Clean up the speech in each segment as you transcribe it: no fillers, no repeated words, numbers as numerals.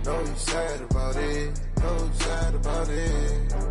know you sad about it. Know you sad about it.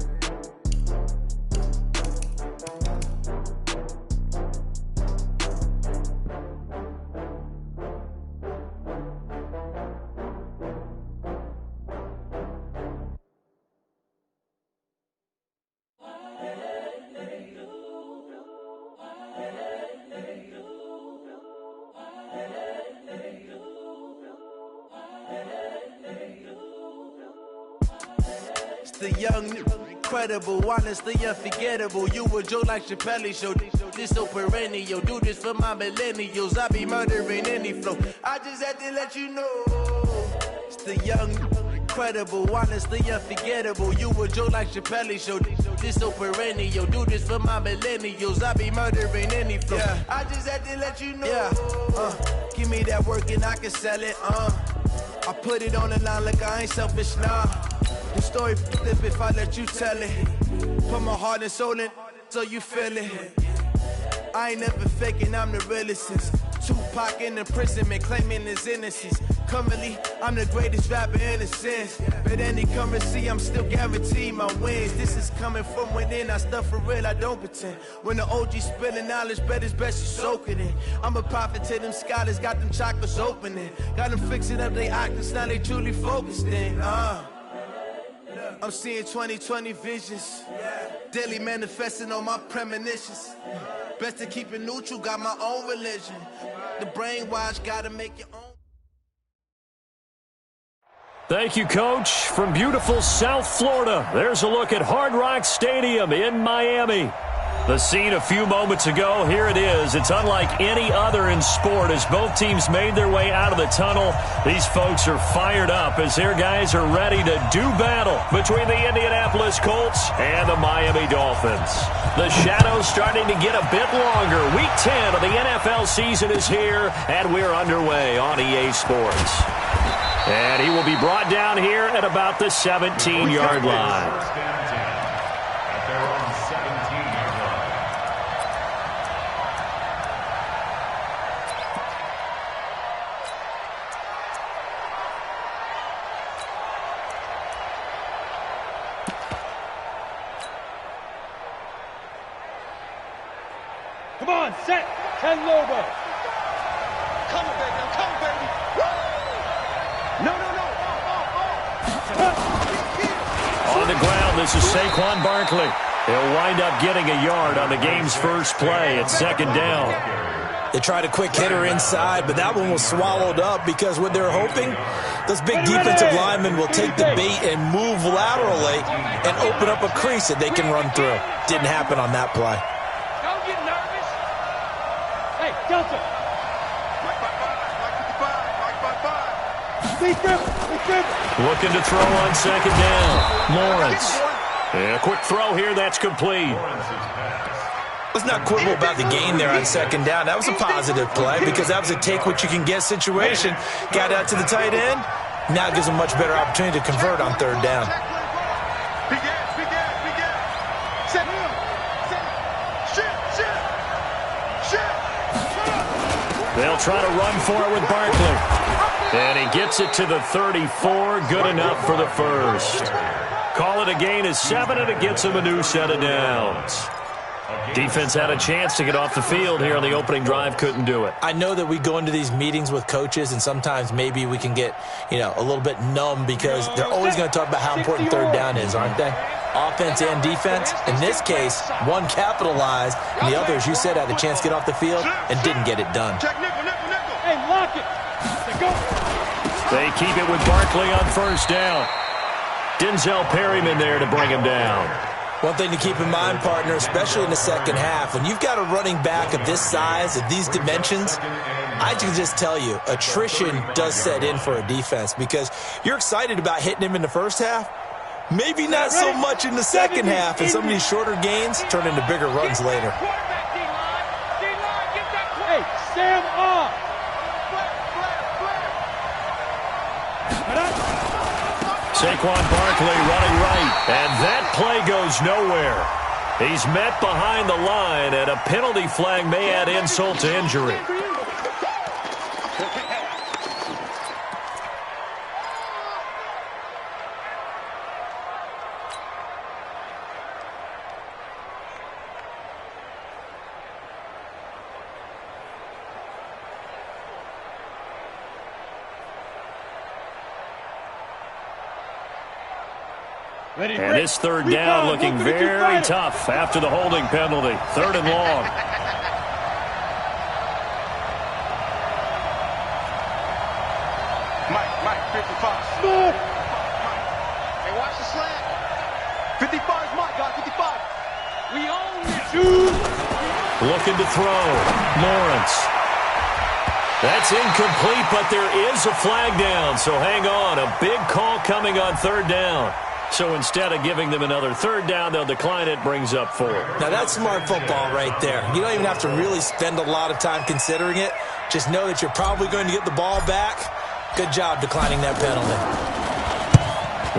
The young, incredible, honestly unforgettable. You a joke like Chappelle Show. This so perennial. Do this for my millennials. I be murdering any flow. I just had to let you know. It's the young, incredible, honestly unforgettable. You a joke like Chappelle Show. This so perennial. Do this for my millennials. I be murdering any flow. Yeah. I just had to let you know. Yeah. Give me that work and I can sell it. I put it on the line like I ain't selfish, nah. The story flip if I let you tell it. Put my heart and soul in so you feel it. I ain't never faking, I'm the realest since Tupac in imprisonment, claiming his innocence. Currently, I'm the greatest rapper in a sense. But any currency, I'm still guaranteed my wins. This is coming from within, I stuff for real, I don't pretend. When the OG spilling knowledge, bet it's best you soak it in. I'm a prophet to them scholars, got them chakras opening. Got them fixing up their octaves, now they truly focused in. I'm seeing 2020 visions. Daily manifesting on my premonitions. Best to keep it neutral, got my own religion. The brainwash, gotta make your own. Thank you, Coach. From beautiful South Florida, there's a look at Hard Rock Stadium in Miami. The scene a few moments ago, here it is. It's unlike any other in sport as both teams made their way out of the tunnel. These folks are fired up as their guys are ready to do battle between the Indianapolis Colts and the Miami Dolphins. The shadow's starting to get a bit longer. Week 10 of the NFL season is here, and we're underway on EA Sports. And he will be brought down here at about the 17-yard line. Come on, set, Ken Lobo. Come on, baby, I'm coming, baby. No. On the ground, this is Saquon Barkley. He'll wind up getting a yard on the game's first play at second down. They tried a quick hitter inside, but that one was swallowed up because what they're hoping, those big defensive linemen will take the bait and move laterally and open up a crease that they can run through. Didn't happen on that play. Don't get nervous. Hey, Delta. Looking to throw on second down. Lawrence. Yeah, quick throw here. That's complete. Let's not quibble about the gain there on second down. That was a positive play because that was a take-what-you-can-get situation. Got out to the tight end. Now it gives them a much better opportunity to convert on third down. They'll try to run for it with Barkley. And he gets it to the 34. Good enough for the first. Call it a gain of 7, and it gets him a new set of downs. Defense had a chance to get off the field here on the opening drive. Couldn't do it. I know that we go into these meetings with coaches, and sometimes maybe we can get, a little bit numb because they're always going to talk about how important third down is, aren't they? Offense and defense. In this case, one capitalized, and the other, as you said, had a chance to get off the field and didn't get it done. Hey, lock it. They keep it with Barkley on first down. Denzel Perryman there to bring him down. One thing to keep in mind, partner, especially in the second half, when you've got a running back of this size, of these dimensions, I can just tell you, attrition does set in for a defense because you're excited about hitting him in the first half. Maybe not so much in the second half, and some of these shorter gains turn into bigger runs later. Hey, stand off. Saquon Barkley running right, and that play goes nowhere. He's met behind the line, and a penalty flag may add insult to injury. And this third down looking very tough after the holding penalty. 3rd and long. Mike, 55. Mike. Hey, watch the slant. 55 is Mike, guys, 55. We own it. Looking to throw. Lawrence. That's incomplete, but there is a flag down, so hang on. A big call coming on 3rd down. So instead of giving them another 3rd down, they'll decline it, brings up 4. Now, that's smart football right there. You don't even have to really spend a lot of time considering it. Just know that you're probably going to get the ball back. Good job declining that penalty.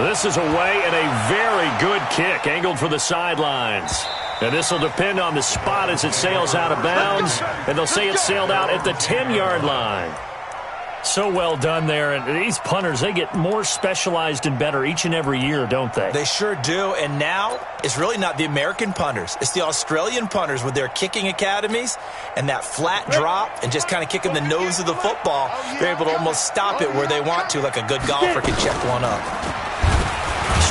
This is away and a very good kick, angled for the sidelines. And this will depend on the spot as it sails out of bounds, and they'll say it sailed out at the 10-yard line. So well done there, and these punters, they get more specialized and better each and every year, don't they? They sure do, and now it's really not the American punters. It's the Australian punters with their kicking academies and that flat drop and just kind of kicking the nose of the football. They're able to almost stop it where they want to, like a good golfer can check one up.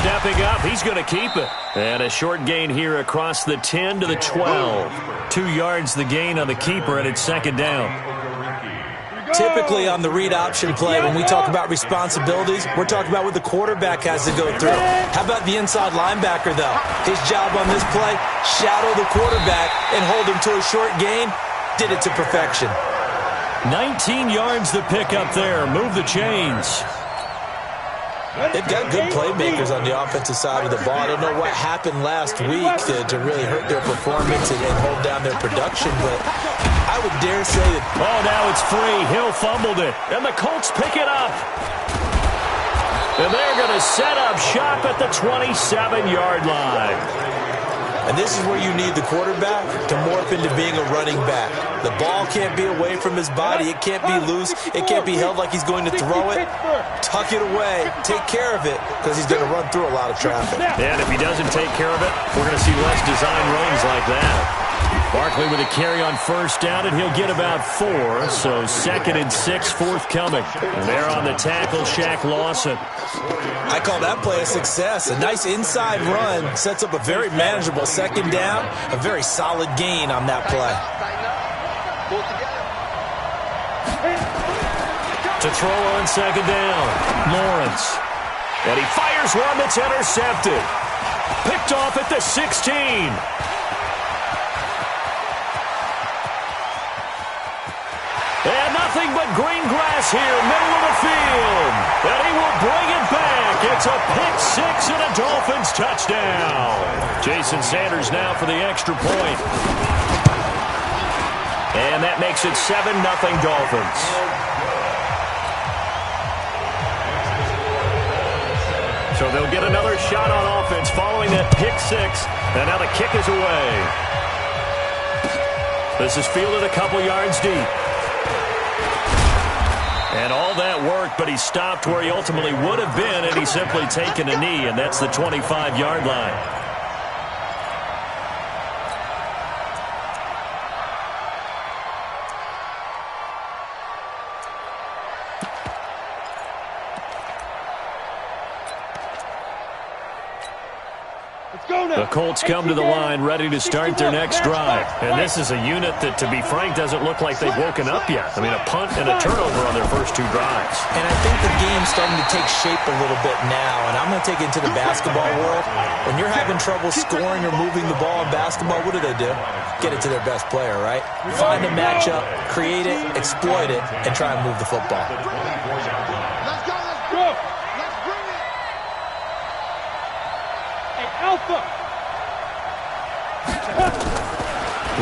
Stepping up, he's going to keep it. And a short gain here across the 10 to the 12. 2 yards the gain on the keeper, and it's 2nd down. Typically on the read option play, when we talk about responsibilities, we're talking about what the quarterback has to go through. How about the inside linebacker, though? His job on this play, shadow the quarterback and hold him to a short gain. Did it to perfection. 19 yards the pickup there. Move the chains. They've got good playmakers on the offensive side of the ball. I don't know what happened last week to really hurt their performance and hold down their production, but I would dare say that... Oh, now it's free. Hill fumbled it, and the Colts pick it up. And they're going to set up shop at the 27-yard line. And this is where you need the quarterback to morph into being a running back. The ball can't be away from his body. It can't be loose. It can't be held like he's going to throw it. Tuck it away. Take care of it because he's going to run through a lot of traffic. And if he doesn't take care of it, we're going to see less design runs like that. Barkley with a carry on 1st down, and he'll get about 4. So 2nd and 6 forthcoming. And there on the tackle, Shaq Lawson. I call that play a success. A nice inside run sets up a very manageable 2nd down. A very solid gain on that play. To throw on 2nd down, Lawrence. And he fires one that's intercepted. Picked off at the 16. And nothing but green grass here, middle of the field. And he will bring it back. It's a pick 6 and a Dolphins touchdown. Jason Sanders now for the extra point. And that makes it 7-0 Dolphins. So they'll get another shot on offense following that pick 6. And now the kick is away. This is fielded a couple yards deep. And all that worked, but he stopped where he ultimately would have been, and he's simply taken a knee, and that's the 25-yard line. The Colts come to the line ready to start their next drive. And this is a unit that, to be frank, doesn't look like they've woken up yet. I mean, a punt and a turnover on their first 2 drives. And I think the game's starting to take shape a little bit now. And I'm going to take it into the basketball world. When you're having trouble scoring or moving the ball in basketball, what do? Get it to their best player, right? Find a matchup, create it, exploit it, and try and move the football. Let's go, let's go. Let's bring it. Hey, Alpha.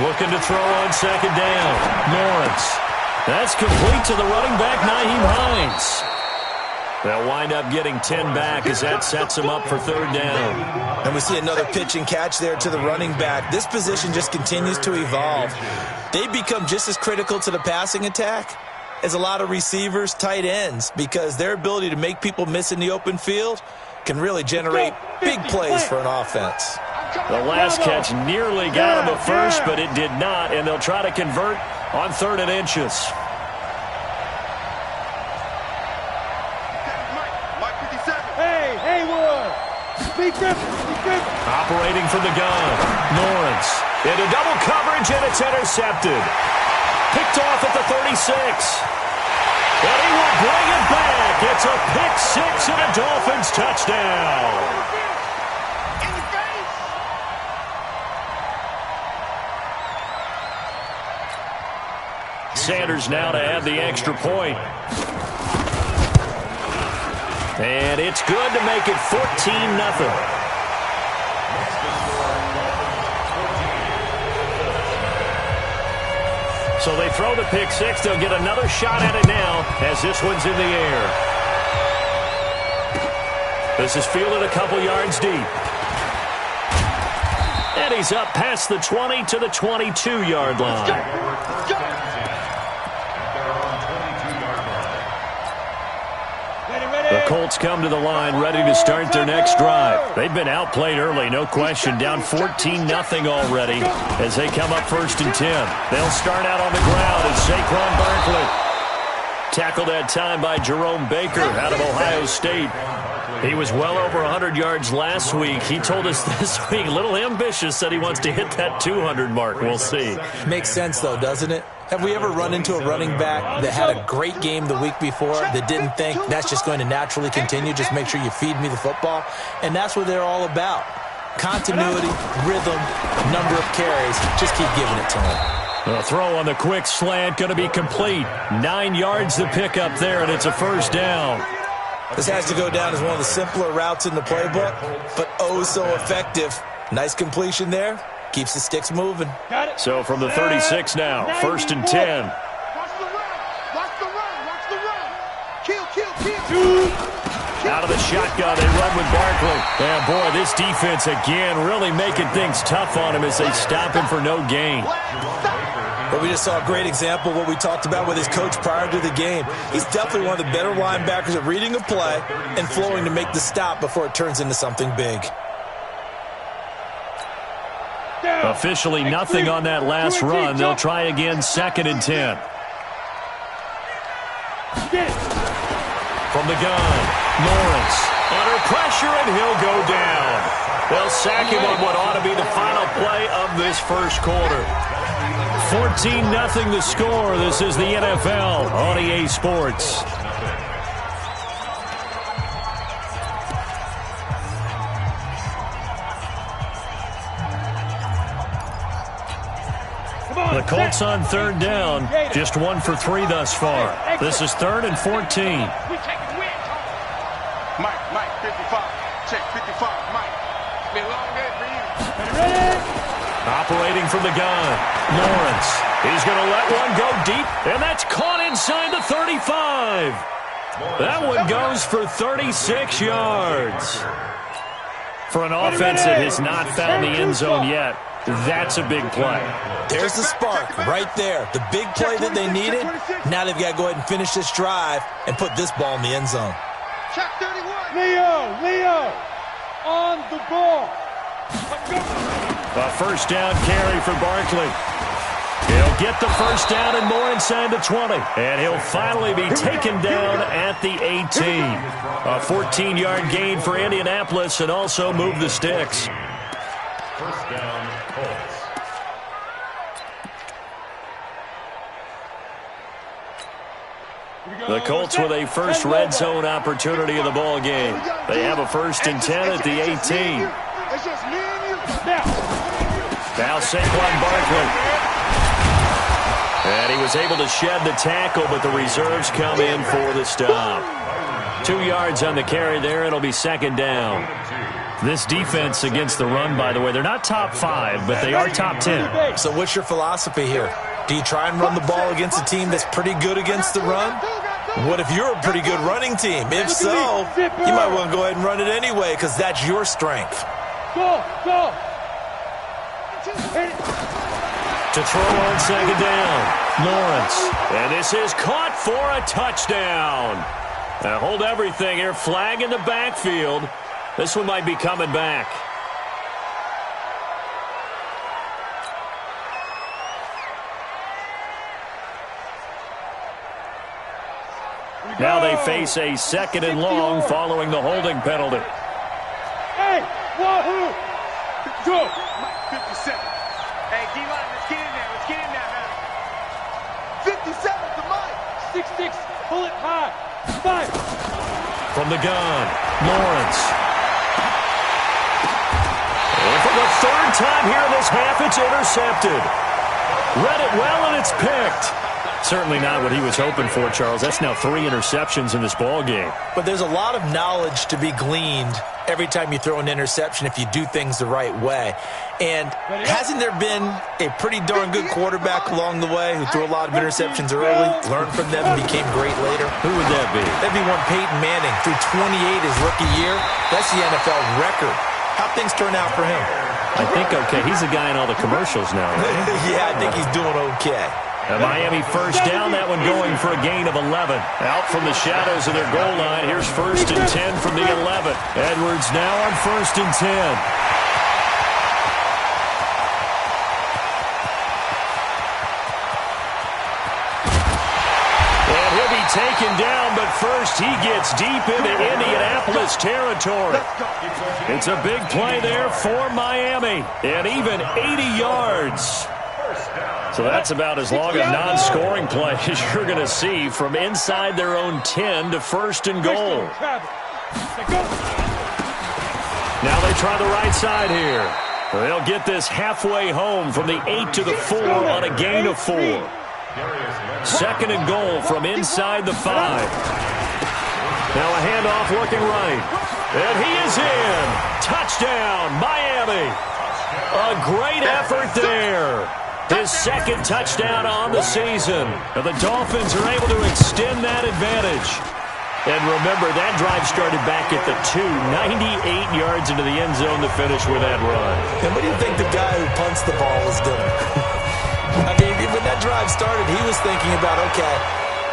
Looking to throw on 2nd down. Lawrence. That's complete to the running back, Nyheim Hines. They'll wind up getting 10 back as that sets him up for 3rd down. And we see another pitch and catch there to the running back. This position just continues to evolve. They become just as critical to the passing attack as a lot of receivers, tight ends, because their ability to make people miss in the open field can really generate big plays for an offense. The last catch nearly got him a first, but it did not, and they'll try to convert on 3rd and inches. Hey, Haywood! Operating from the gun, Lawrence. Into double coverage, and it's intercepted. Picked off at the 36. And he will bring it back. It's a pick six and a Dolphins touchdown. In the face. Sanders now to add the extra point. And it's good to make it 14-0. So they throw the pick six. They'll get another shot at it now as this one's in the air. This is fielded a couple yards deep. And he's up past the 20 to the 22-yard line. The Colts come to the line ready to start their next drive. They've been outplayed early, no question. Down 14-0 already as they come up 1st and 10. They'll start out on the ground as Saquon Barkley. Tackled that time by Jerome Baker out of Ohio State. He was well over 100 yards last week. He told us this week, a little ambitious, said he wants to hit that 200 mark. We'll see. Makes sense, though, doesn't it? Have we ever run into a running back that had a great game the week before that didn't think that's just going to naturally continue? Just make sure you feed me the football. And that's what they're all about. Continuity, rhythm, number of carries. Just keep giving it to him. The throw on the quick slant going to be complete. 9 yards to pick up there, and it's a first down. This has to go down as one of the simpler routes in the playbook, but oh so effective. Nice completion there. Keeps the sticks moving. So from the 36 now, 1st and 10. Watch the run. Watch the run. Watch the run. Kill. Out of the shotgun, they run with Barkley. And boy, this defense again really making things tough on him as they stop him for no gain. But we just saw a great example of what we talked about with his coach prior to the game. He's definitely one of the better linebackers at reading a play and flowing to make the stop before it turns into something big. Officially nothing on that last run. They'll try again 2nd and 10. From the gun, Lawrence under pressure, and he'll go down. They'll sack him on what ought to be the final play of this first quarter. 14-0 the score. This is the NFL on EA Sports. The Colts on 3rd down, just 1 for 3 thus far. This is 3rd and 14. Mike, 55. Check 55, Mike. Been a long day for you. Operating from the gun, Lawrence. He's going to let one go deep, and that's caught inside the 35. That one goes for 36 yards. For an offense that has not found the end zone yet, that's a big play. There's the spark right there. The big play that they needed. Now they've got to go ahead and finish this drive and put this ball in the end zone. Check 31. Leo, on the ball. A first down carry for Barkley. He'll get the first down and more inside the 20. And he'll finally be taken down at the 18. A 14-yard gain for Indianapolis and also move the sticks. First down, Colts. The Colts with a first red zone opportunity in the ball game. They have a 1st and 10 at the 18. It's just me and you. Now Saquon Barkley. And he was able to shed the tackle, but the reserves come in for the stop. 2 yards on the carry there. It'll be 2nd down. This defense against the run, by the way, they're not top 5, but they are top 10. So what's your philosophy here? Do you try and run the ball against a team that's pretty good against the run? What if you're a pretty good running team? If so, you might want to go ahead and run it anyway because that's your strength. Go. To throw on 2nd down, Lawrence. And this is caught for a touchdown. Now hold everything here. Flag in the backfield. This one might be coming back. Now they face a 2nd and long following the holding penalty. Hey! Wahoo! Go! 57. Hey, D-line, let's get in there. Let's get in there, man. 57 to Mike. 6-6, pull it high. 5. From the gun, Lawrence. And for the third time here in this half, it's intercepted. Read it well, and it's picked. Certainly not what he was hoping for, Charles. That's now 3 interceptions in this ball game. But there's a lot of knowledge to be gleaned every time you throw an interception if you do things the right way. And hasn't there been a pretty darn good quarterback along the way who threw a lot of interceptions early, learned from them, and became great later? Who would that be? That'd be one Peyton Manning. Threw 28 his rookie year. That's the NFL record. How'd things turn out for him? I think okay. He's the guy in all the commercials now, right? Yeah, I think he's doing okay. A Miami first down, that one going for a gain of 11. Out from the shadows of their goal line, here's 1st and 10 from the 11. Edwards now on 1st and 10. And he'll be taken down, but first he gets deep into Indianapolis territory. It's a big play there for Miami, and even 80 yards. So that's about as long a non-scoring play as you're going to see from inside their own 10 to 1st and goal. Now they try the right side here. They'll get this halfway home from the 8 to the 4 on a gain of 4. 2nd and goal from inside the 5. Now a handoff looking right. And he is in. Touchdown, Miami. A great effort there. His 2nd touchdown on the season. And the Dolphins are able to extend that advantage. And remember, that drive started back at the 2, 98 yards into the end zone to finish with that run. And what do you think the guy who punts the ball was doing? I mean, when that drive started, he was thinking about, okay,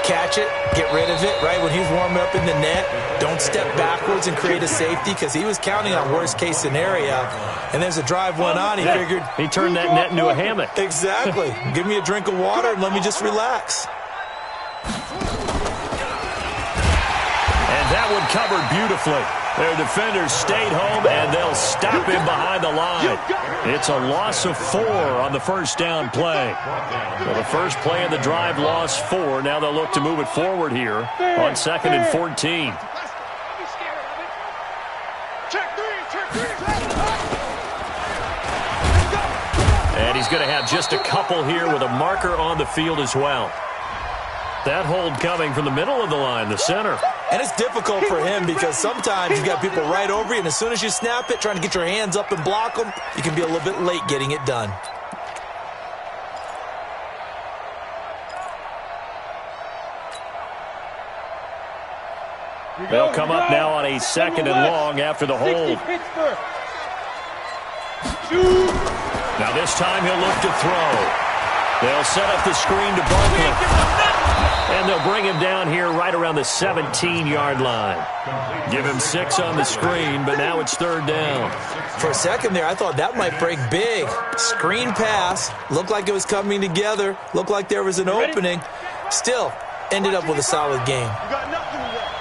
catch it, get rid of it, right? When he's warming up in the net, don't step backwards and create a safety because he was counting on worst-case scenario. And as the drive went on, he figured... He turned that net into a hammock. Exactly. Give me a drink of water and let me just relax. And that one covered beautifully. Their defenders stayed home, and they'll stop him behind the line. It's a loss of 4 on the first down play. Well, the first play of the drive lost 4. Now they'll look to move it forward here on 2nd and 14. And he's going to have just a couple here with a marker on the field as well. That hold coming from the middle of the line, the center. And it's difficult for him because sometimes you got people right over you, and as soon as you snap it, trying to get your hands up and block them, you can be a little bit late getting it done. They'll come up now on a 2nd and long after the hold. Now this time he'll look to throw. They'll set up the screen to Barkley. And they'll bring him down here right around the 17-yard line. Give him 6 on the screen, but now it's 3rd down. For a second there, I thought that might break big. Screen pass. Looked like it was coming together. Looked like there was an opening. Still, ended up with a solid game. You got nothing today.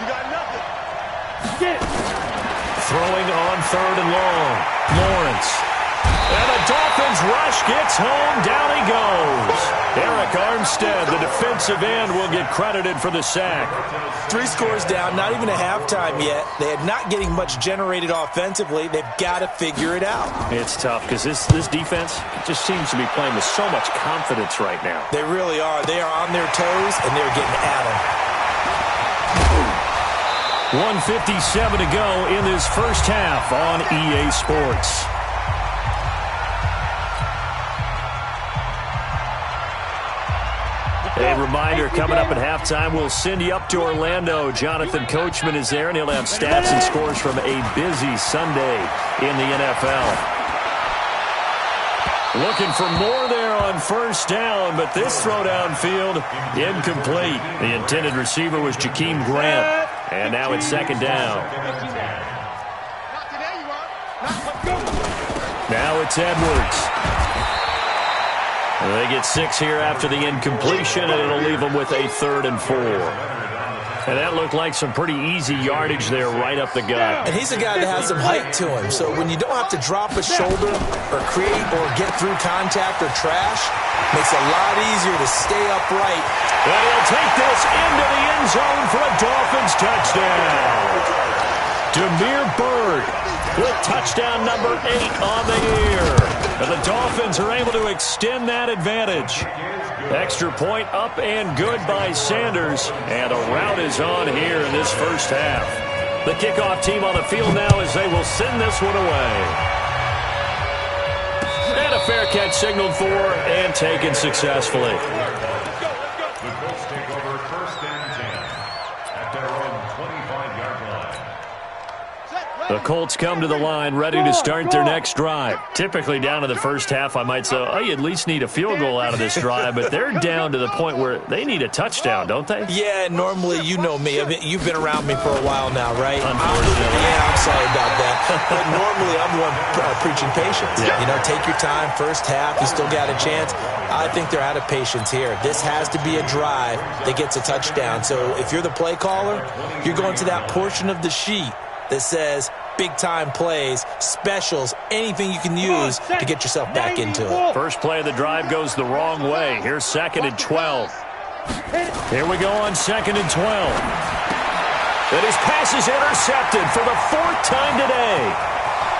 You got nothing. Throwing on 3rd and long. Lawrence. And the Dolphins rush gets home. Down he goes. Eric Armstead, the defensive end, will get credited for the sack. 3 scores down, not even a halftime yet. They are not getting much generated offensively. They've got to figure it out. It's tough because this defense just seems to be playing with so much confidence right now. They really are. They are on their toes, and they're getting at them. 1:57 to go in this first half on EA Sports. A reminder, coming up at halftime, we'll send you up to Orlando. Jonathan Coachman is there, and he'll have stats and scores from a busy Sunday in the NFL. Looking for more there on 1st down, but this throw downfield, incomplete. The intended receiver was Jakeem Grant, and now it's 2nd down. Now it's Edwards. They get 6 here after the incompletion, and it'll leave them with a 3rd and 4. And that looked like some pretty easy yardage there right up the gut. And he's a guy that has some height to him. So when you don't have to drop a shoulder or create or get through contact or trash, makes it a lot easier to stay upright. And he'll take this into the end zone for a Dolphins touchdown. Demir Bird with touchdown number 8 on the year. And the Dolphins are able to extend that advantage. Extra point up and good by Sanders. And a rout is on here in this first half. The kickoff team on the field now as they will send this one away. And a fair catch signaled for and taken successfully. The Colts take over first and 10 at their own 25-yard line. The Colts come to the line ready to start their next drive. Typically down to the first half, I might say, oh, you at least need a field goal out of this drive, but they're down to the point where they need a touchdown, don't they? Yeah, normally, you know me. I mean, you've been around me for a while now, right? Unfortunately. Yeah, I'm sorry about that. But normally, I'm the one preaching patience. Yeah. You know, take your time. First half, you still got a chance. I think they're out of patience here. This has to be a drive that gets a touchdown. So if you're the play caller, you're going to that portion of the sheet that says big-time plays, specials, anything you can use to get yourself back into it. First play of the drive goes the wrong way. Here's 2nd and 12. Here we go on 2nd and 12. And his pass is intercepted for the 4th time today.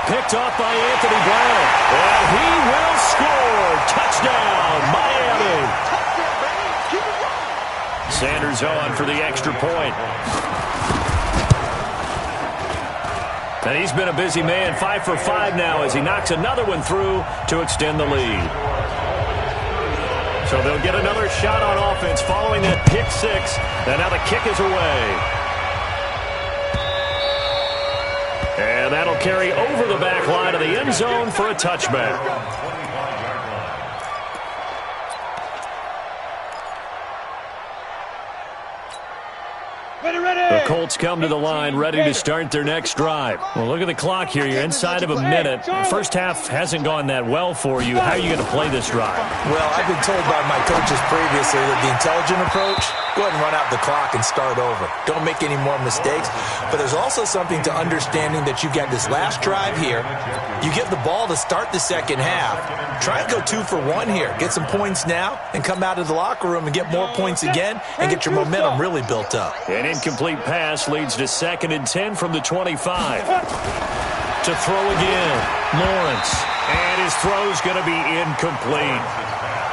Picked off by Anthony Brown. And he will score. Touchdown, Miami. Sanders on for the extra point. And he's been a busy man, 5 for 5 now as he knocks another one through to extend the lead. So they'll get another shot on offense following that pick 6. And now the kick is away. And that'll carry over the back line of the end zone for a touchback. The Colts come to the line ready to start their next drive. Well, look at the clock here. You're inside of a minute. The first half hasn't gone that well for you. How are you going to play this drive? Well, I've been told by my coaches previously that the intelligent approach, go ahead and run out the clock and start over. Don't make any more mistakes. But there's also something to understanding that you get this last drive here. You get the ball to start the second half. Try and go 2 for 1 here. Get some points now and come out of the locker room and get more points again and get your momentum really built up. An incomplete pass leads to 2nd and 10 from the 25. To throw again, Lawrence. And his throw's going to be incomplete.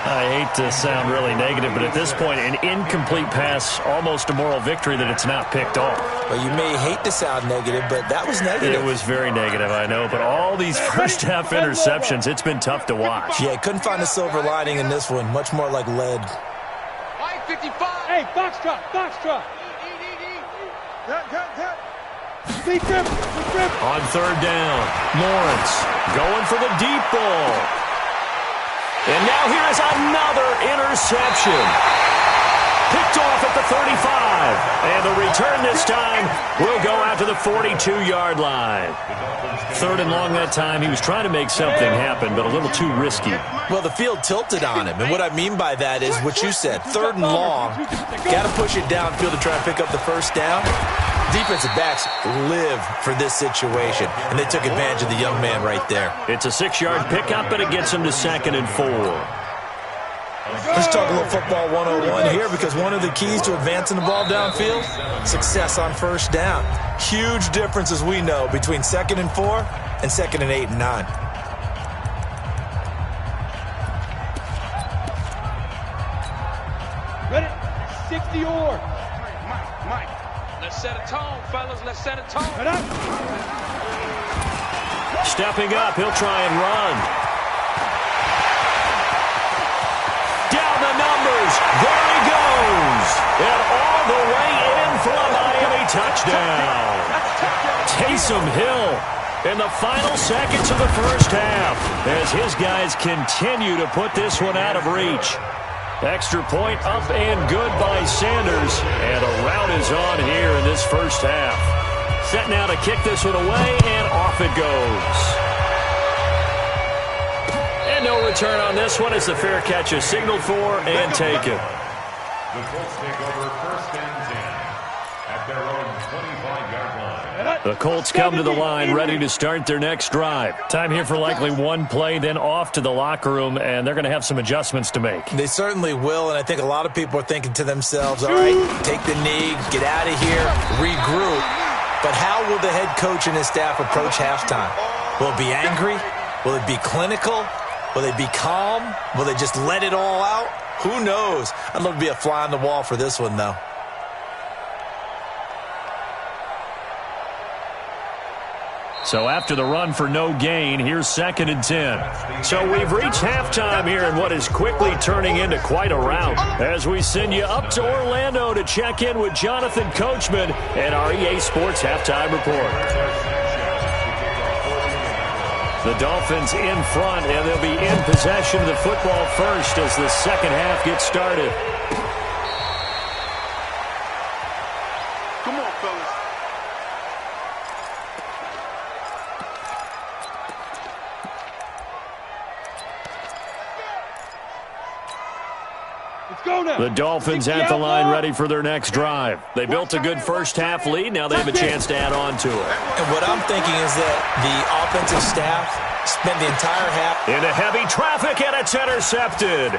I hate to sound really negative, but at this point, an incomplete pass, almost a moral victory that it's not picked off. Well, you may hate to sound negative, but that was negative. It was very negative, I know, but all these first-half interceptions, it's been tough to watch. Yeah, couldn't find a silver lining in this one. Much more like lead. 55. Hey, box truck, box truck. Deep grip. On 3rd down, Lawrence going for the deep ball. And now here is another interception. Picked off at the 35. And the return this time will go out to the 42-yard line. 3rd and long that time. He was trying to make something happen, but a little too risky. Well, the field tilted on him. And what I mean by that is what you said. 3rd and long. Got to push it downfield to try and pick up the first down. Defensive backs live for this situation, and they took advantage of the young man right there. It's a 6-yard pickup, but it gets him to 2nd and 4. Let's talk a little football 101 here, because one of the keys to advancing the ball downfield, success on first down. Huge difference, as we know, between 2nd and 4 and 2nd and 8 and 9. Ready? 60 or. Mike. Let's set a tone, fellas. Let's set a tone. Stepping up, he'll try and run. Down the numbers. There he goes. And all the way in for a Miami touchdown. Taysom Hill in the final seconds of the first half as his guys continue to put this one out of reach. Extra point up and good by Sanders. And a rout is on here in this first half. Set now to kick this one away, and off it goes. And no return on this one as the fair catch is signaled for and taken. The Colts take over first and 10 at their own 25-yard line. The Colts come to the line ready to start their next drive. Time here for likely one play, then off to the locker room, and they're going to have some adjustments to make. They certainly will, and I think a lot of people are thinking to themselves, all right, take the knee, get out of here, regroup. But how will the head coach and his staff approach halftime? Will it be angry? Will it be clinical? Will they be calm? Will they just let it all out? Who knows? I'd love to be a fly on the wall for this one, though. So after the run for no gain, here's 2nd and 10. So we've reached halftime here in what is quickly turning into quite a rout. As we send you up to Orlando to check in with Jonathan Coachman and our EA Sports Halftime Report. The Dolphins in front, and they'll be in possession of the football first as the second half gets started. Come on, fellas. Let's go now. The Dolphins at the line ready for their next drive. They built a good first-half lead. Now they have a chance to add on to it. And what I'm thinking is that the offensive staff spent the entire half into heavy traffic, and it's intercepted.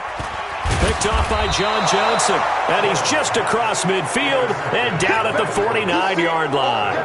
Picked off by John Johnson, and he's just across midfield and down at the 49-yard line.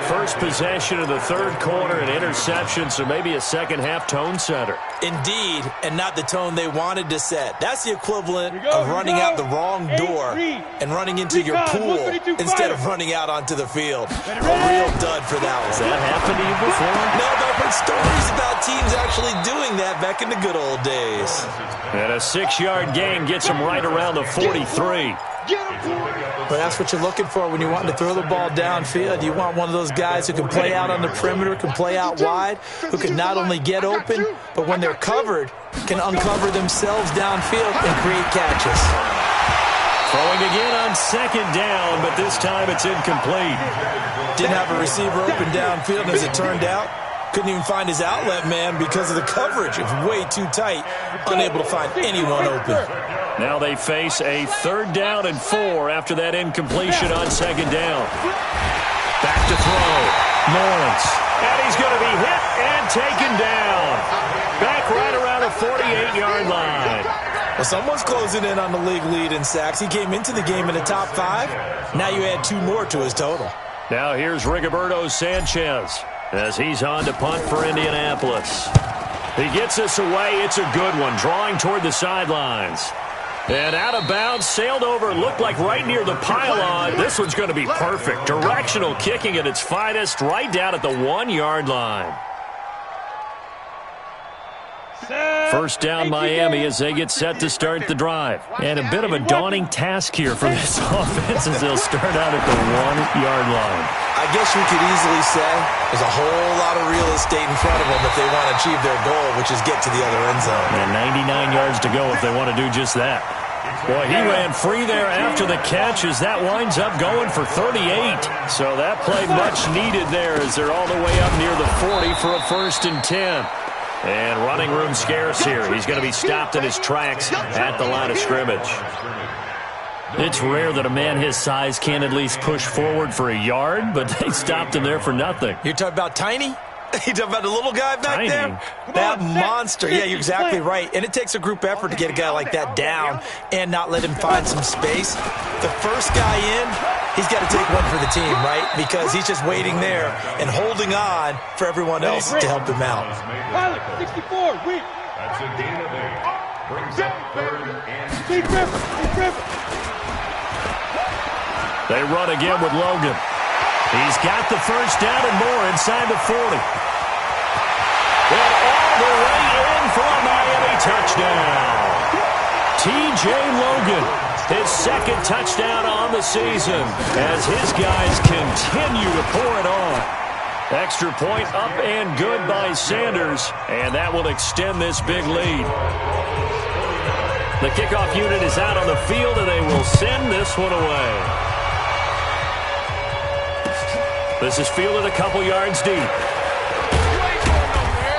First possession of the third quarter, an interception, so maybe a second-half tone setter. Indeed, and not the tone they wanted to set. That's the equivalent of running out the wrong door and running into your pool instead of running out onto the field. A real dud for that one. Has that happened to you before? No, but I've heard stories about teams actually doing that back in the good old days. And a 6-yard gain gets him right around the 43. But that's what you're looking for when you want to throw the ball downfield. You want one of those guys who can play out on the perimeter, can play out wide, who can not only get open, but when they're covered, can uncover themselves downfield and create catches. Throwing again on 2nd down, but this time it's incomplete. Didn't have a receiver open downfield, and as it turned out, couldn't even find his outlet man because of the coverage. It was way too tight, unable to find anyone open. Now they face a 3rd down and 4 after that incompletion on 2nd down. Back to throw. Lawrence. And he's going to be hit and taken down. Back right around the 48-yard line. Well, someone's closing in on the league lead in sacks. He came into the game in the top 5. Now you add 2 more to his total. Now here's Rigoberto Sanchez as he's on to punt for Indianapolis. He gets us away. It's a good one, drawing toward the sidelines. And out of bounds, sailed over, looked like right near the pylon. This one's going to be perfect. Directional kicking at its finest, right down at the 1-yard line. First down Miami as they get set to start the drive. And a bit of a daunting task here for this offense as they'll start out at the 1-yard line. I guess we could easily say there's a whole lot of real estate in front of them if they want to achieve their goal, which is get to the other end zone. And 99 yards to go if they want to do just that. Boy, he ran free there after the catch as that winds up going for 38. So that play much needed there as they're all the way up near the 40 for a 1st and 10. And running room scarce here. He's going to be stopped in his tracks at the line of scrimmage. It's rare that a man his size can't at least push forward for a yard, but they stopped him there for nothing. You're talking about Tiny? You talking about the little guy back Tiny. there? That monster. Yeah, you're exactly right. And it takes a group effort to get a guy like that down and not let him find some space. The first guy in, he's got to take one for the team, right? Because he's just waiting there and holding on for everyone else to help him out. Pilot, 64, wait. That's a gain of 8. Brings up 3rd and 2. Big River, Big River. They run again with Logan. He's got the first down and more inside the 40. And all the way in for a Miami touchdown. T.J. Logan, his 2nd touchdown on the season as his guys continue to pour it on. Extra point up and good by Sanders, and that will extend this big lead. The kickoff unit is out on the field, and they will send this one away. This is fielded a couple yards deep.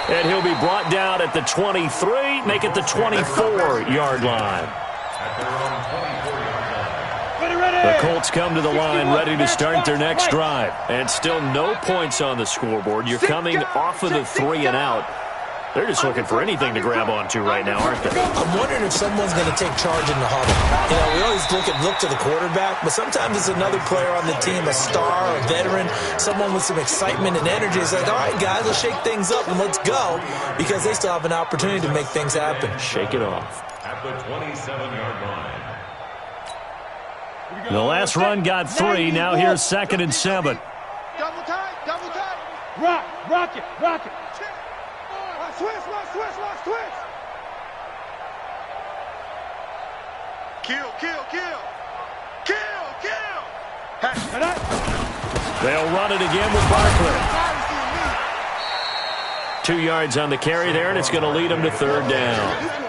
And he'll be brought down at the 23, make it the 24-yard line. The Colts come to the line ready to start their next drive. And still no points on the scoreboard. You're coming off of the 3 and out. They're just looking for anything to grab onto right now, aren't they? I'm wondering if someone's going to take charge in the huddle. You know, we always look to the quarterback, but sometimes it's another player on the team, a star, a veteran, someone with some excitement and energy. It's like, all right, guys, let's shake things up and let's go, because they still have an opportunity to make things happen. Shake it off. At the 27-yard line. The last run got 3. Now here's 2nd and 7. Double tight, double tight. Rock it. Switch. Kill. They'll run it again with Barkley. 2 yards on the carry there, and it's going to lead them to 3rd down.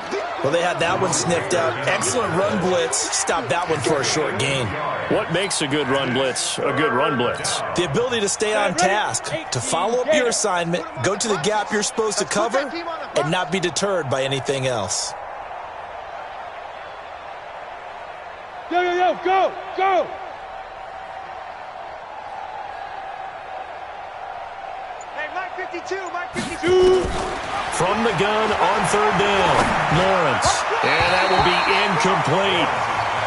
Well, they had that one sniffed out. Excellent run blitz. Stop that one for a short gain. What makes a good run blitz a good run blitz? The ability to stay on task, to follow up your assignment, go to the gap you're supposed to cover, and not be deterred by anything else. Go. Hey, Mike 52. From the gun on 3rd down, Lawrence. And that will be incomplete.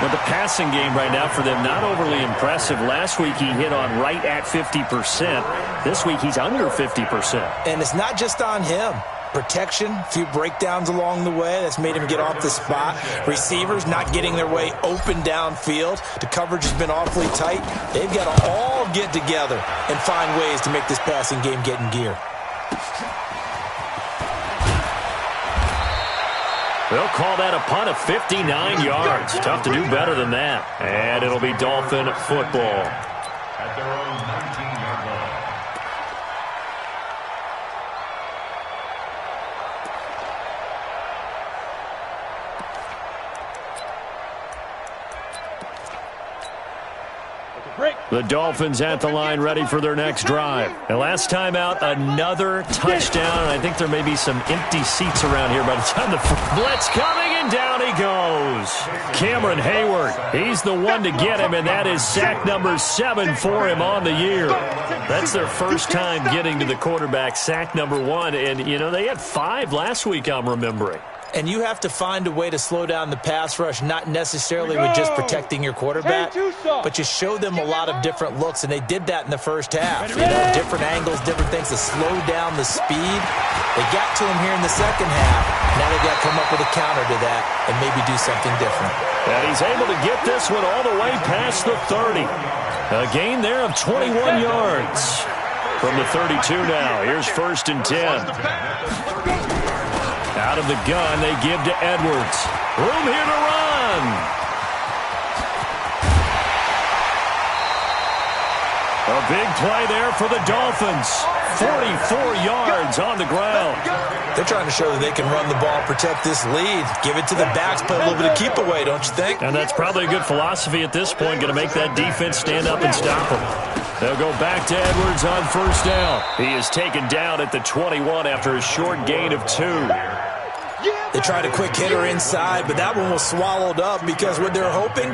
But the passing game right now for them, not overly impressive. Last week he hit on right at 50%. This week he's under 50%. And it's not just on him. Protection, a few breakdowns along the way. That's made him get off the spot. Receivers not getting their way open downfield. The coverage has been awfully tight. They've got to all get together and find ways to make this passing game get in gear. They'll call that a punt of 59 yards. Tough to do better than that. And it'll be Dolphin football. At their own 19-yard line. The Dolphins at the line ready for their next drive. And last time out, another touchdown. I think there may be some empty seats around here by the time the blitz coming, and down he goes. Cameron Hayward, he's the one to get him, and that is sack number 7 for him on the year. That's their first time getting to the quarterback, sack number 1. And, you know, they had 5 last week, I'm remembering. And you have to find a way to slow down the pass rush, not necessarily with just protecting your quarterback, but you show them a lot of different looks, and they did that in the first half. You know, different angles, different things to slow down the speed. They got to him here in the second half. Now they've got to come up with a counter to that and maybe do something different. And he's able to get this one all the way past the 30. A gain there of 21 yards. From the 32 now, here's 1st and 10. Out of the gun, they give to Edwards. Room here to run. A big play there for the Dolphins. 44 yards on the ground. They're trying to show that they can run the ball, protect this lead. Give it to the backs, play a little bit of keep away, don't you think? And that's probably a good philosophy at this point, going to make that defense stand up and stop them. They'll go back to Edwards on 1st down. He is taken down at the 21 after a short gain of 2. They tried a quick hitter inside, but that one was swallowed up because what they're hoping,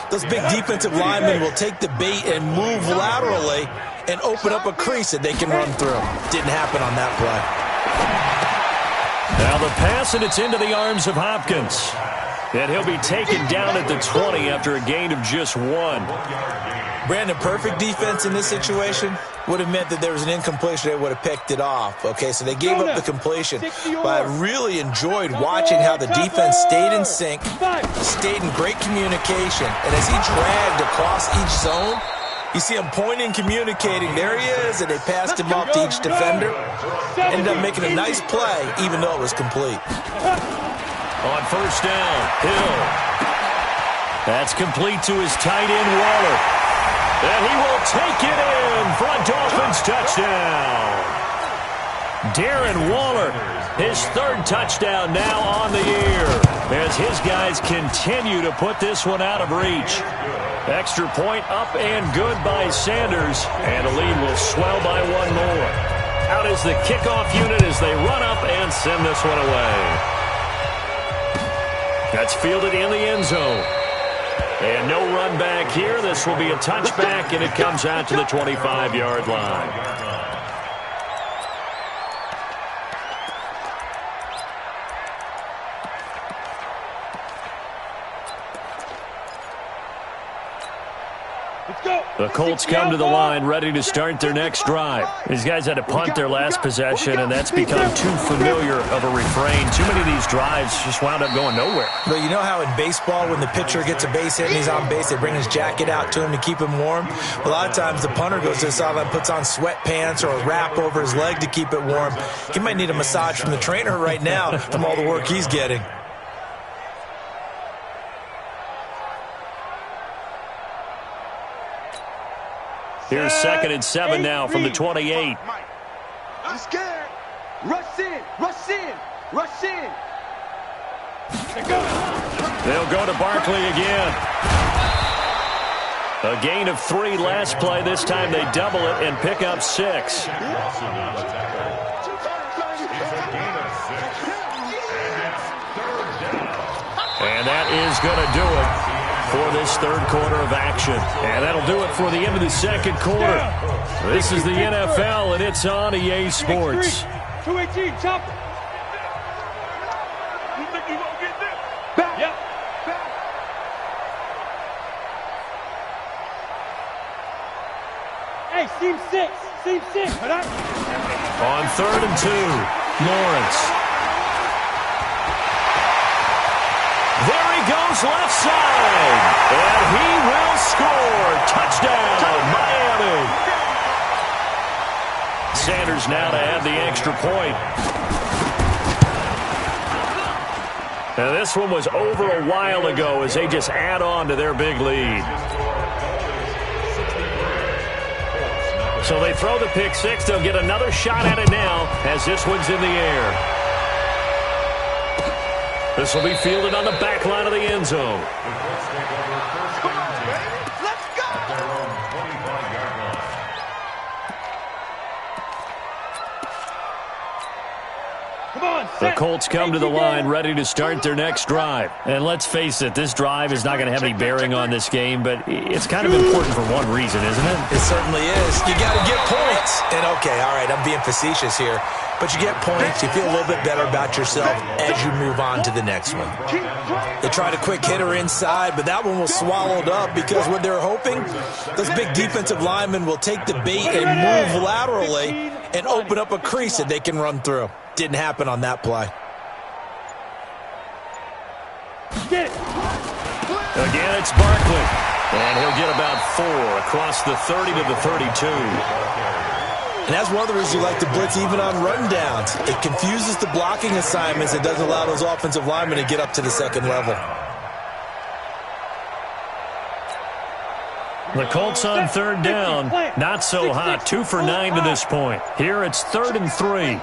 those big defensive linemen will take the bait and move laterally and open up a crease that they can run through. Didn't happen on that play. Now the pass, and it's into the arms of Hopkins. And he'll be taken down at the 20 after a gain of just 1. Brandon, perfect defense in this situation would have meant that there was an incompletion. They would have picked it off. Okay, so they gave up the completion. But I really enjoyed watching how the defense stayed in sync, stayed in great communication. And as he dragged across each zone, you see him pointing, communicating. There he is, and they passed him off to each defender. Ended up making a nice play, even though it was complete. On 1st down, Hill. That's complete to his tight end, Waller. And he will take it in for a Dolphins touchdown. Darren Waller, his 3rd touchdown now on the year, as his guys continue to put this one out of reach. Extra point up and good by Sanders, and the lead will swell by 1 more. Out is the kickoff unit as they run up and send this one away. That's fielded in the end zone. And no run back here. This will be a touchback, and it comes out to the 25-yard line. The Colts come to the line ready to start their next drive. These guys had to punt their last possession, and that's become too familiar of a refrain. Too many of these drives just wound up going nowhere. But you know how in baseball, when the pitcher gets a base hit and he's on base, they bring his jacket out to him to keep him warm? A lot of times the punter goes to the sideline, puts on sweatpants or a wrap over his leg to keep it warm. He might need a massage from the trainer right now from all the work he's getting. Here's 2nd and 7 now from the 28. I'm scared. Rush in, rush in, rush in. They'll go to Barkley again. A gain of 3 last play. This time they double it and pick up 6. And that is going to do it for this third quarter of action. And that'll do it for the end of the second quarter. This is the NFL, and it's on EA Sports. 218, chop. You think you gonna get this? Back. Yep. Back. Hey, seam 6. Seam 6. On 3rd and 2, Lawrence. There he goes left side, and he will score. Touchdown, Miami. Sanders now to add the extra point. Now this one was over a while ago as they just add on to their big lead. So they throw the pick 6. They'll get another shot at it now as this one's in the air. This will be fielded on the back line of the end zone. The Colts come to the line ready to start their next drive. And let's face it, this drive is not going to have any bearing on this game, but it's kind of important for one reason, isn't it? It certainly is. You got to get points. And okay, all right, I'm being facetious here. But you get points, you feel a little bit better about yourself as you move on to the next one. They tried a quick hitter inside, but that one was swallowed up because what they're hoping, those big defensive linemen will take the bait and move laterally and open up a crease that they can run through. Didn't happen on that play. Again, it's Barkley. And he'll get about 4 across the 30 to the 32. And that's one of the reasons you like to blitz even on rundowns. It confuses the blocking assignments. It doesn't allow those offensive linemen to get up to the second level. The Colts on 3rd down. Not so hot. 2 for 9 to this point. Here it's 3rd and 3.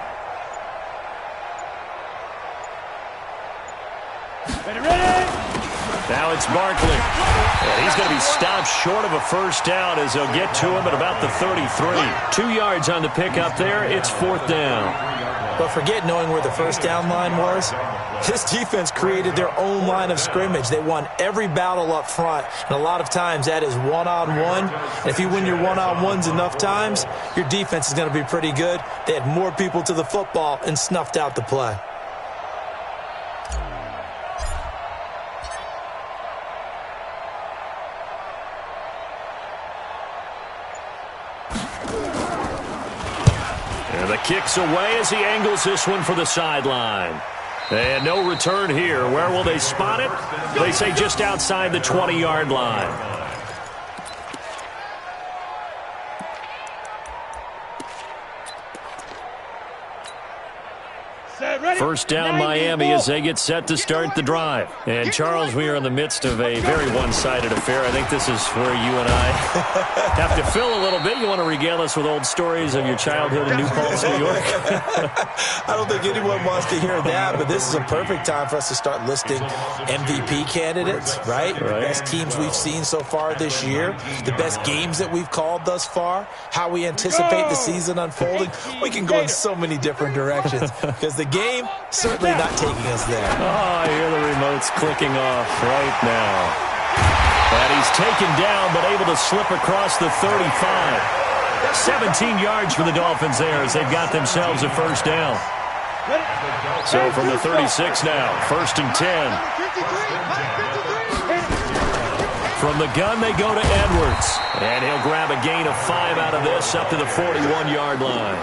Now it's Barkley. And he's going to be stopped short of a first down as they'll get to him at about the 33. 2 yards on the pickup there. It's 4th down. But forget knowing where the first down line was. This defense created their own line of scrimmage. They won every battle up front, and a lot of times that is one-on-one. And if you win your one-on-ones enough times, your defense is going to be pretty good. They had more people to the football and snuffed out the play. And the kick's away as he angles this one for the sideline. And no return here. Where will they spot it? They say just outside the 20-yard line. First down Miami as they get set to start the drive. And Charles, we are in the midst of a very one-sided affair. I think this is where you and I have to fill a little bit. You want to regale us with old stories of your childhood in New Paltz, New York? I don't think anyone wants to hear that, but this is a perfect time for us to start listing MVP candidates, right? Best teams we've seen so far this year, the best games that we've called thus far, how we anticipate the season unfolding. We can go in so many different directions because the game certainly not taking us there. Oh, I hear the remotes clicking off right now. And he's taken down, but able to slip across the 35. 17 yards for the Dolphins there as they've got themselves a first down. So from the 36 now, 1st and 10. From the gun, they go to Edwards. And he'll grab a gain of 5 out of this up to the 41-yard line.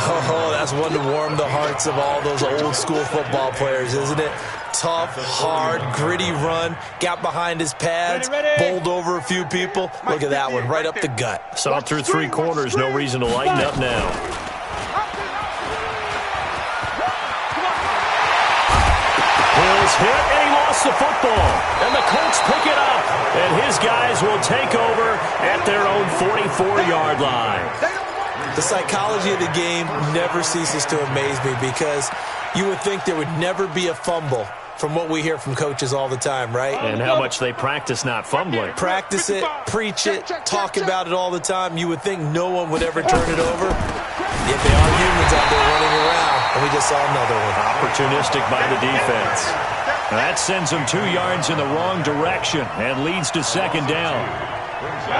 Oh, that's one to warm the hearts of all those old-school football players, isn't it? Tough, hard, gritty run. Got behind his pads, bowled over a few people. Look at that one, right up the gut. Saw it through 3 quarters, no reason to lighten up now. His hit, and he lost the football. And the Colts pick it up. And his guys will take over at their own 44-yard line. The psychology of the game never ceases to amaze me because you would think there would never be a fumble from what we hear from coaches all the time, right? And how much they practice not fumbling. Practice it, preach it, talk about it all the time. You would think no one would ever turn it over. Yet they are humans out there running around, and we just saw another one. Opportunistic by the defense. That sends them 2 yards in the wrong direction and leads to 2nd down.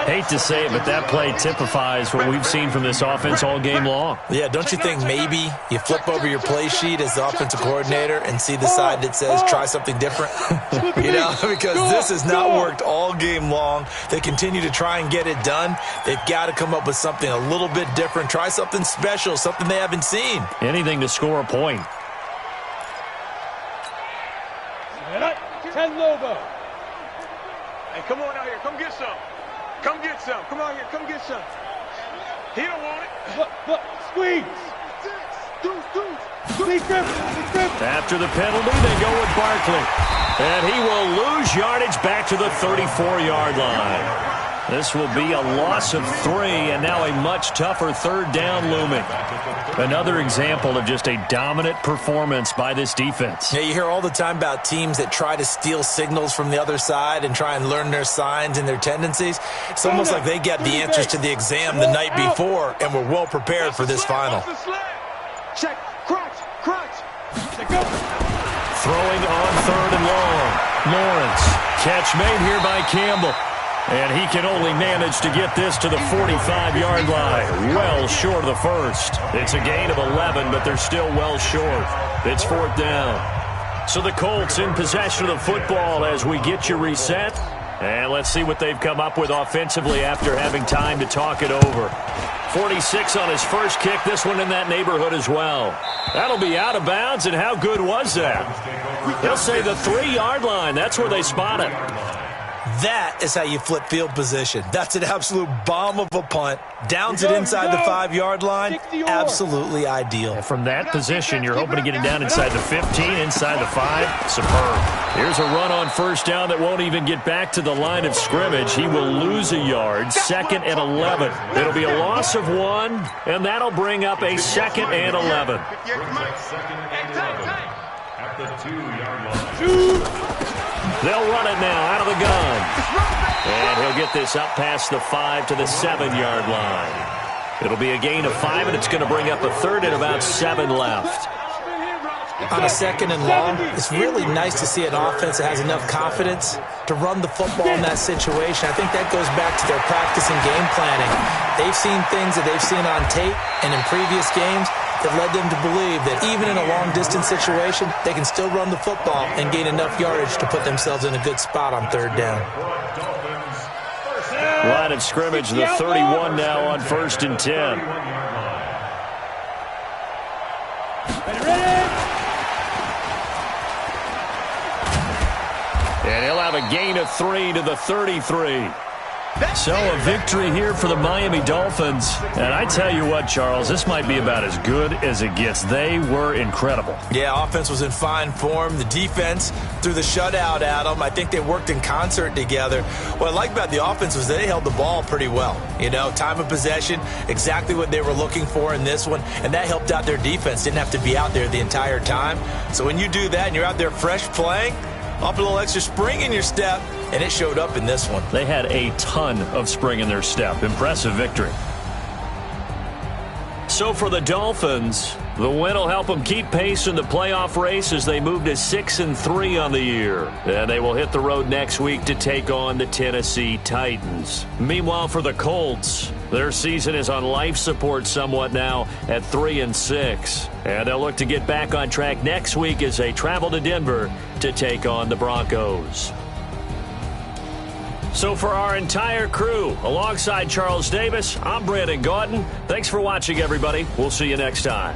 Hate to say it, but that play typifies what we've seen from this offense all game long. Yeah, don't you think maybe you flip over your play sheet as the offensive coordinator and see the side that says try something different? You know, because this has not worked all game long. They continue to try and get it done. They've got to come up with something a little bit different. Try something special, something they haven't seen. Anything to score a point. 10 Lobo. Hey, come on out here. Come get some. Come get some. Come out here. Come get some. He don't want it. Look. Squeeze. After the penalty, they go with Barkley. And he will lose yardage back to the 34-yard line. This will be a loss of 3, and now a much tougher 3rd down looming. Another example of just a dominant performance by this defense. Yeah, you hear all the time about teams that try to steal signals from the other side and try and learn their signs and their tendencies. It's almost like they got the answers to the exam the night before and were well prepared for this final. Check. Crunch. Throwing on 3rd and long. Lawrence. Catch made here by Campbell. And he can only manage to get this to the 45-yard line. Well short of the first. It's a gain of 11, but they're still well short. It's 4th down. So the Colts in possession of the football as we get you reset. And let's see what they've come up with offensively after having time to talk it over. 46 on his first kick. This one in that neighborhood as well. That'll be out of bounds, and how good was that? They'll say the 3-yard line. That's where they spot it. That is how you flip field position. That's an absolute bomb of a punt. Downs it inside the 5-yard line. Absolutely ideal. And from that position, you're hoping to get it down inside the 15, inside the 5. Superb. Here's a run on 1st down that won't even get back to the line of scrimmage. He will lose a yard. 2nd and 11. It'll be a loss of 1, and that'll bring up a 2nd and 11. At the 2-yard line. They'll run it now out of the gun. And he'll get this up past the 5 to the 7-yard line. It'll be a gain of 5, and it's going to bring up a 3rd and about 7 left. On a 2nd and long, it's really nice to see an offense that has enough confidence to run the football in that situation. I think that goes back to their practice and game planning. They've seen things that they've seen on tape and in previous games that led them to believe that even in a long-distance situation, they can still run the football and gain enough yardage to put themselves in a good spot on 3rd down. Line of scrimmage, the 31 now on 1st and 10. And he'll have a gain of 3 to the 33. So a victory here for the Miami Dolphins. And I tell you what, Charles, this might be about as good as it gets. They were incredible. Yeah, offense was in fine form. The defense threw the shutout at them. I think they worked in concert together. What I like about the offense was they held the ball pretty well. You know, time of possession, exactly what they were looking for in this one. And that helped out their defense. Didn't have to be out there the entire time. So when you do that and you're out there fresh playing, up a little extra spring in your step, and it showed up in this one. They had a ton of spring in their step. Impressive victory. So for the Dolphins, the win will help them keep pace in the playoff race as they move to 6-3 on the year. And they will hit the road next week to take on the Tennessee Titans. Meanwhile, for the Colts, their season is on life support somewhat now at 3-6. And they'll look to get back on track next week as they travel to Denver to take on the Broncos. So for our entire crew, alongside Charles Davis, I'm Brandon Gaudin. Thanks for watching, everybody. We'll see you next time.